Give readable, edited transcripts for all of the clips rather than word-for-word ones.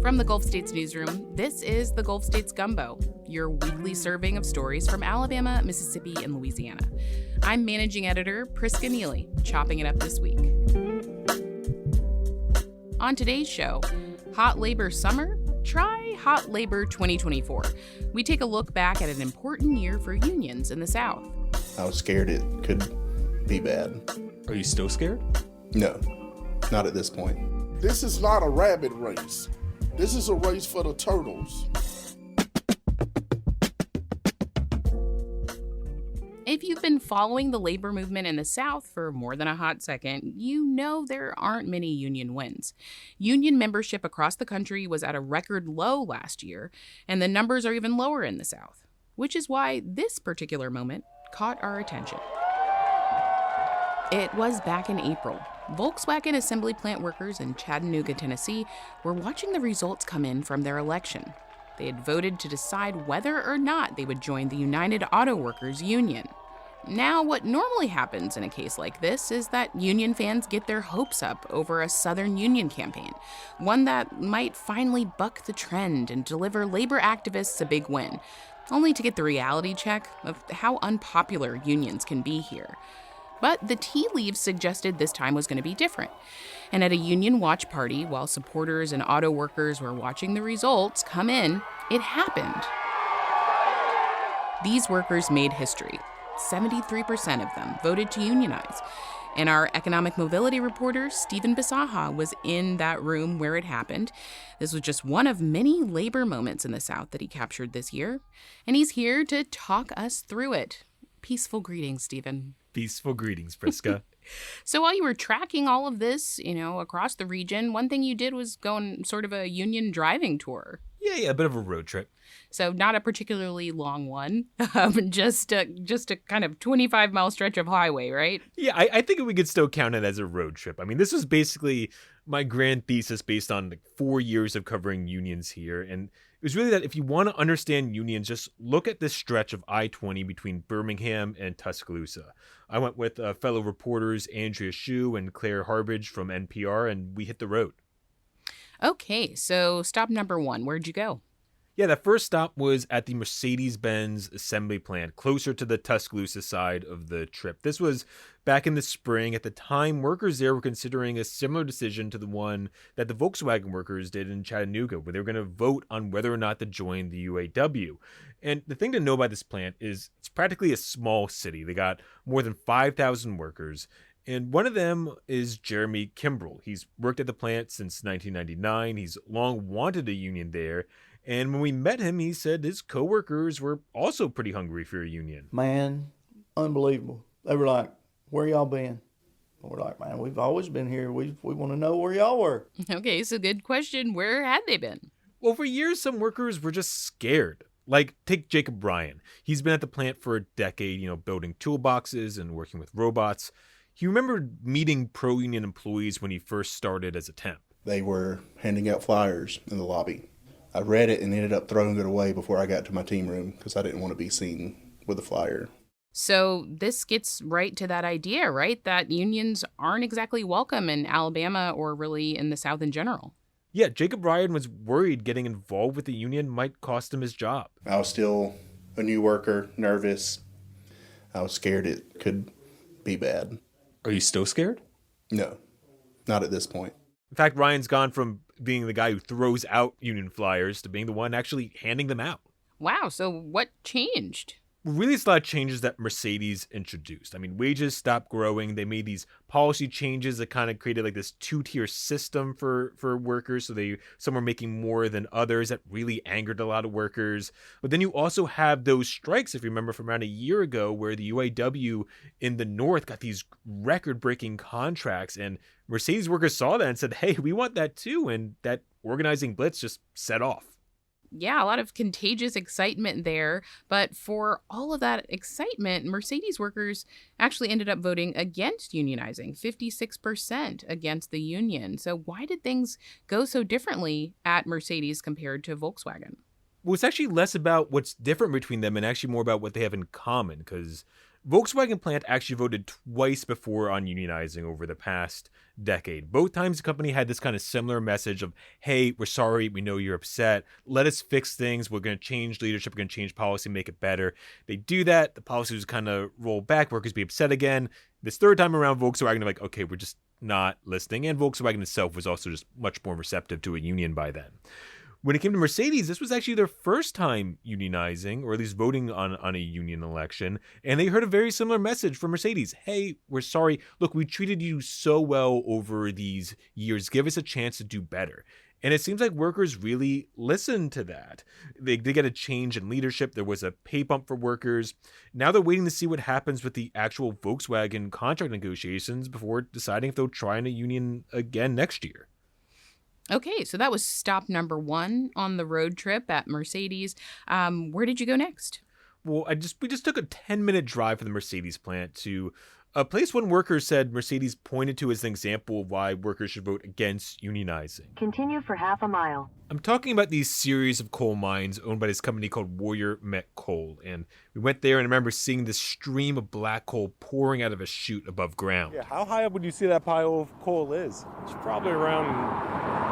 From the Gulf States Newsroom, this is the Gulf States Gumbo, your weekly serving of stories from Alabama, Mississippi, and Louisiana. I'm managing editor Priska Neely, chopping it up this week. On today's show, Hot Labor Summer? Try Hot Labor 2024. We take a look back at an important year for unions in the South. I was scared it could be bad. Are you still scared? No, not at this point. This is not a rabbit race. This is a race for the turtles. If you've been following the labor movement in the South for more than a hot second, you know there aren't many union wins. Union membership across the country was at a record low last year, and the numbers are even lower in the South, which is why this particular moment caught our attention. It was back in April. Volkswagen assembly plant workers in Chattanooga, Tennessee, were watching the results come in from their election. They had voted to decide whether or not they would join the United Auto Workers Union. Now, what normally happens in a case like this is that union fans get their hopes up over a Southern Union campaign, one that might finally buck the trend and deliver labor activists a big win, only to get the reality check of how unpopular unions can be here. But the tea leaves suggested this time was going to be different. And at a union watch party, while supporters and auto workers were watching the results come in, it happened. These workers made history. 73% of them voted to unionize. And our economic mobility reporter, Stephan Bisaha, was in that room where it happened. This was just one of many labor moments in the South that he captured this year. And he's here to talk us through it. Peaceful greetings, Stephan. Peaceful greetings, Priska. So while you were tracking all of this, across the region, one thing you did was go on sort of a union driving tour. Yeah, a bit of a road trip. So not a particularly long one, just a kind of 25-mile stretch of highway, right? Yeah, I think we could still count it as a road trip. I mean, this was basically my grand thesis based on 4 years of covering unions here. And it was really that if you want to understand unions, just look at this stretch of I-20 between Birmingham and Tuscaloosa. I went with fellow reporters Andrea Hsu and Claire Harbridge from NPR, and we hit the road. Okay, so stop number one. Where'd you go? Yeah, that first stop was at the Mercedes-Benz assembly plant, closer to the Tuscaloosa side of the trip. This was back in the spring. At the time, workers there were considering a similar decision to the one that the Volkswagen workers did in Chattanooga, where they were going to vote on whether or not to join the UAW. And the thing to know about this plant is it's practically a small city. They got more than 5,000 workers. And one of them is Jeremy Kimbrell. He's worked at the plant since 1999. He's long wanted a union there. And when we met him, he said his coworkers were also pretty hungry for a union. Man, unbelievable. They were like, where y'all been? And we're like, man, we've always been here. We want to know where y'all were. Okay, so good question. Where had they been? Well, for years, some workers were just scared. Like, take Jacob Bryan. He's been at the plant for a decade, building toolboxes and working with robots. He remembered meeting pro-union employees when he first started as a temp. They were handing out flyers in the lobby. I read it and ended up throwing it away before I got to my team room because I didn't want to be seen with a flyer. So this gets right to that idea, right? That unions aren't exactly welcome in Alabama or really in the South in general. Yeah, Jacob Bryan was worried getting involved with the union might cost him his job. I was still a new worker, nervous. I was scared it could be bad. Are you still scared? No, not at this point. In fact, Ryan's gone from being the guy who throws out union flyers to being the one actually handing them out. Wow, so what changed? Really, it's a lot of changes that Mercedes introduced. I mean, wages stopped growing. They made these policy changes that kind of created like this two-tier system for workers. So some were making more than others. That really angered a lot of workers. But then you also have those strikes, if you remember, from around a year ago, where the UAW in the North got these record-breaking contracts. And Mercedes workers saw that and said, hey, we want that too. And that organizing blitz just set off. Yeah, a lot of contagious excitement there. But for all of that excitement, Mercedes workers actually ended up voting against unionizing, 56% against the union. So why did things go so differently at Mercedes compared to Volkswagen? Well, it's actually less about what's different between them and actually more about what they have in common, because Volkswagen plant actually voted twice before on unionizing over the past decade. Both times the company had this kind of similar message of, hey, we're sorry, we know you're upset, let us fix things, we're going to change leadership, we're going to change policy, make it better. They do that, the policies kind of roll back, workers be upset again. This third time around, Volkswagen are like, okay, we're just not listening, and Volkswagen itself was also just much more receptive to a union by then. When it came to Mercedes, this was actually their first time unionizing, or at least voting on a union election, and they heard a very similar message from Mercedes. Hey, we're sorry. Look, we treated you so well over these years. Give us a chance to do better. And it seems like workers really listened to that. They did get a change in leadership. There was a pay bump for workers. Now they're waiting to see what happens with the actual Volkswagen contract negotiations before deciding if they'll try in a union again next year. Okay, so that was stop number 1 on the road trip at Mercedes. Where did you go next? Well, we just took a 10-minute drive from the Mercedes plant to a place when workers said Mercedes pointed to as an example of why workers should vote against unionizing. Continue for half a mile. I'm talking about these series of coal mines owned by this company called Warrior Met Coal. And we went there and I remember seeing this stream of black coal pouring out of a chute above ground. Yeah, how high up would you say that pile of coal is? It's probably around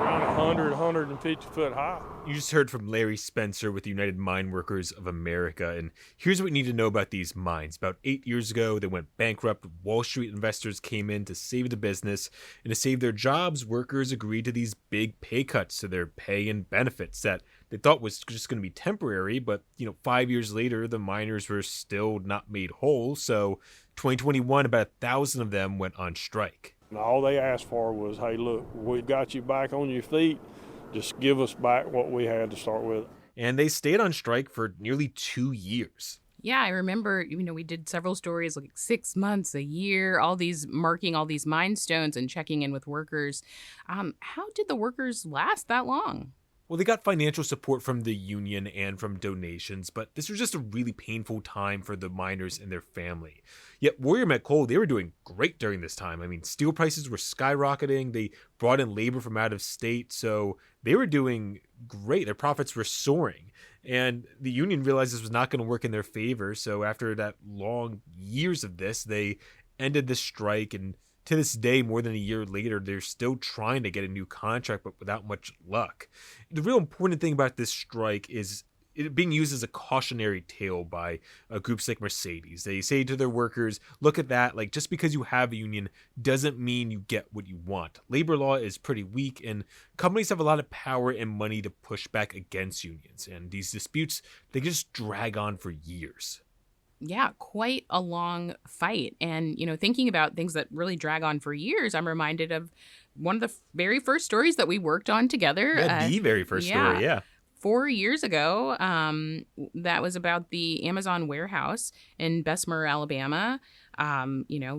100, 150 foot high. You just heard from Larry Spencer with the United Mine Workers of America, and here's what you need to know about these mines. About 8 years ago, they went bankrupt. Wall Street investors came in to save the business, and to save their jobs, workers agreed to these big pay cuts to their pay and benefits that they thought was just going to be temporary, but 5 years later, the miners were still not made whole, so 2021, about 1,000 of them went on strike. And all they asked for was, hey, look, we've got you back on your feet. Just give us back what we had to start with. And they stayed on strike for nearly 2 years. Yeah, I remember, we did several stories like 6 months, a year, marking all these milestones and checking in with workers. How did the workers last that long? Well, they got financial support from the union and from donations, but this was just a really painful time for the miners and their family. Yet Warrior Met Coal, they were doing great during this time. I mean, steel prices were skyrocketing. They brought in labor from out of state, so they were doing great. Their profits were soaring. And the union realized this was not going to work in their favor, so after that long years of this, they ended the strike, and to this day, more than a year later, they're still trying to get a new contract, but without much luck. The real important thing about this strike is it being used as a cautionary tale by groups like Mercedes. They say to their workers, look at that, like just because you have a union doesn't mean you get what you want. Labor law is pretty weak, and companies have a lot of power and money to push back against unions. And these disputes, they just drag on for years. Yeah, quite a long fight. And, thinking about things that really drag on for years, I'm reminded of one of the very first stories that we worked on together. Yeah, the very first story, yeah. 4 years ago, that was about the Amazon warehouse in Bessemer, Alabama,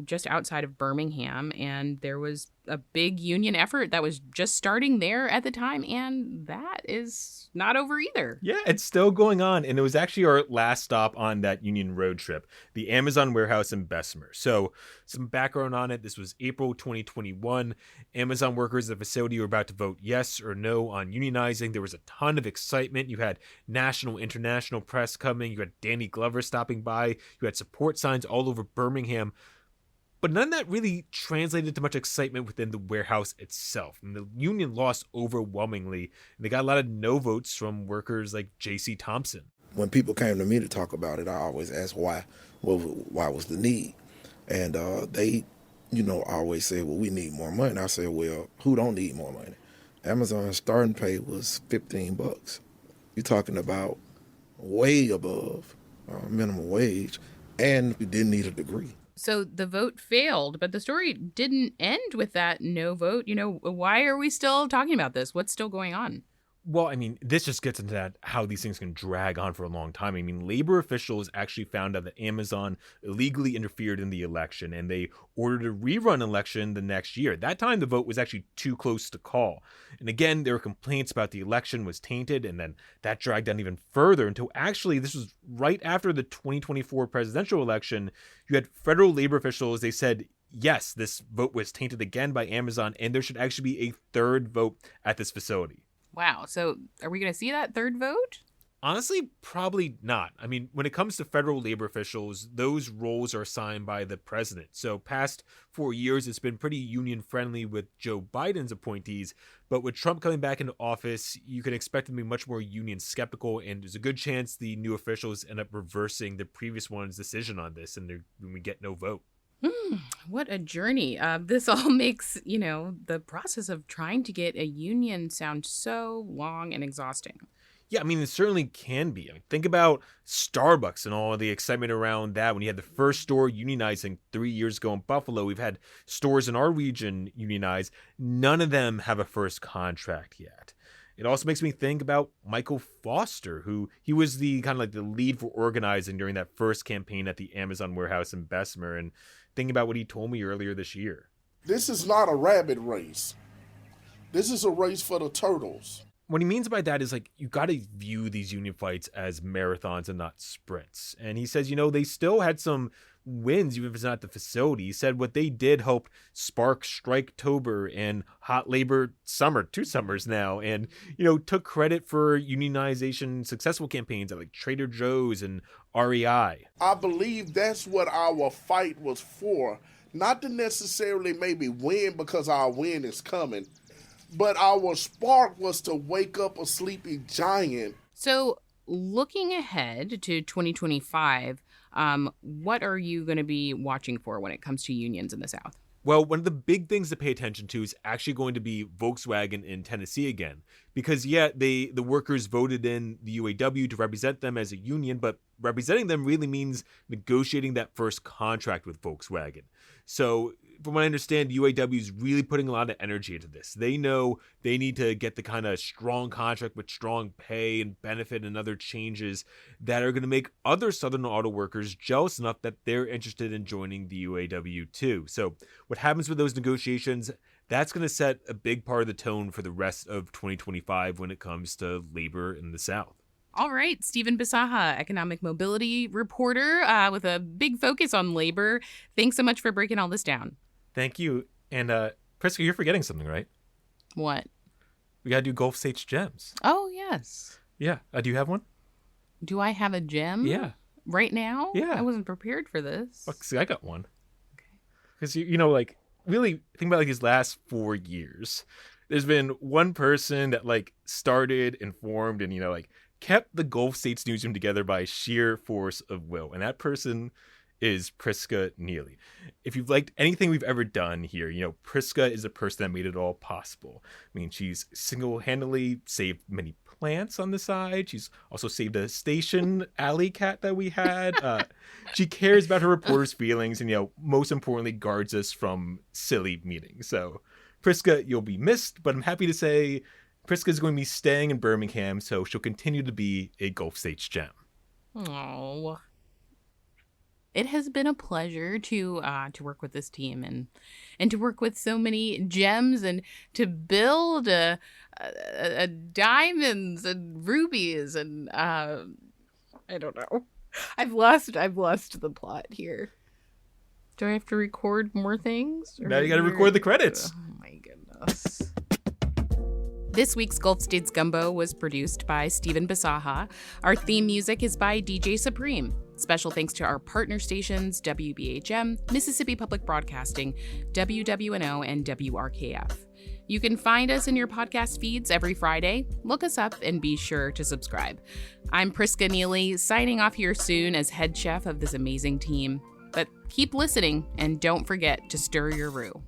just outside of Birmingham. And there was a big union effort that was just starting there at the time. And that is not over either. Yeah, it's still going on. And it was actually our last stop on that union road trip, the Amazon warehouse in Bessemer. So some background on it. This was April 2021. Amazon workers at the facility were about to vote yes or no on unionizing. There was a ton of excitement. You had national, international press coming. You had Danny Glover stopping by. You had support signs all over Birmingham. But none of that really translated to much excitement within the warehouse itself. And the union lost overwhelmingly. And they got a lot of no votes from workers like J.C. Thompson. When people came to me to talk about it, I always asked why was the need? And they, always say, well, we need more money. And I said, well, who don't need more money? Amazon's starting pay was $15. You're talking about way above minimum wage, and you didn't need a degree. So the vote failed, but the story didn't end with that no vote. Why are we still talking about this? What's still going on? Well, I mean, this just gets into that how these things can drag on for a long time. I mean, labor officials actually found out that Amazon illegally interfered in the election, and they ordered a rerun election the next year. That time, the vote was actually too close to call. And again, there were complaints about the election was tainted, and then that dragged on even further until actually this was right after the 2024 presidential election. You had federal labor officials, they said, yes, this vote was tainted again by Amazon, and there should actually be a third vote at this facility. Wow. So are we going to see that third vote? Honestly, probably not. I mean, when it comes to federal labor officials, those roles are assigned by the president. So past 4 years, it's been pretty union friendly with Joe Biden's appointees. But with Trump coming back into office, you can expect them to be much more union skeptical. And there's a good chance the new officials end up reversing the previous one's decision on this and we get no vote. What a journey. This all makes, the process of trying to get a union sound so long and exhausting. Yeah, I mean, it certainly can be. I mean, think about Starbucks and all the excitement around that. When you had the first store unionizing 3 years ago in Buffalo, we've had stores in our region unionize. None of them have a first contract yet. It also makes me think about Michael Foster, who he was the kind of like the lead for organizing during that first campaign at the Amazon warehouse in Bessemer, and thinking about what he told me earlier this year. This is not a rabbit race. This is a race for the turtles. What he means by that is like, you got to view these union fights as marathons and not sprints. And he says, they still had some wins, even if it's not the facility. He said what they did helped spark Striketober and Hot Labor Summer, 2 summers now, and, took credit for unionization successful campaigns at like Trader Joe's and REI. I believe that's what our fight was for. Not to necessarily maybe win because our win is coming, but our spark was to wake up a sleepy giant. So looking ahead to 2025, what are you going to be watching for when it comes to unions in the South? Well, one of the big things to pay attention to is actually going to be Volkswagen in Tennessee again. Because, the workers voted in the UAW to represent them as a union, but representing them really means negotiating that first contract with Volkswagen. So, from what I understand, UAW is really putting a lot of energy into this. They know they need to get the kind of strong contract with strong pay and benefit and other changes that are going to make other Southern auto workers jealous enough that they're interested in joining the UAW too. So what happens with those negotiations, that's going to set a big part of the tone for the rest of 2025 when it comes to labor in the South. All right, Stephan Bisaha, economic mobility reporter with a big focus on labor. Thanks so much for breaking all this down. Thank you. And Priska, you're forgetting something, right? What? We got to do Gulf States gems. Oh, yes. Yeah. Do you have one? Do I have a gem? Yeah. Right now? Yeah. I wasn't prepared for this. Well, see, I got one. Okay. Because, really think about these last 4 years. There's been one person that started and formed and, kept the Gulf States newsroom together by sheer force of will. And that person is Priska Neely. If you've liked anything we've ever done here, Priska is the person that made it all possible. I mean, she's single-handedly saved many plants on the side. She's also saved a station alley cat that we had. She cares about her reporters' feelings and, most importantly, guards us from silly meetings. So, Priska, you'll be missed, but I'm happy to say Priska is going to be staying in Birmingham, so she'll continue to be a Gulf States gem. Oh. It has been a pleasure to work with this team and to work with so many gems and to build a diamonds and rubies and I don't know. I've lost the plot here. Do I have to record more things? Now you got to record the credits. Oh my goodness. This week's Gulf States Gumbo was produced by Stephan Bisaha. Our theme music is by DJ Supreme. Special thanks to our partner stations, WBHM, Mississippi Public Broadcasting, WWNO, and WRKF. You can find us in your podcast feeds every Friday. Look us up and be sure to subscribe. I'm Priska Neely, signing off here soon as head chef of this amazing team. But keep listening and don't forget to stir your roux.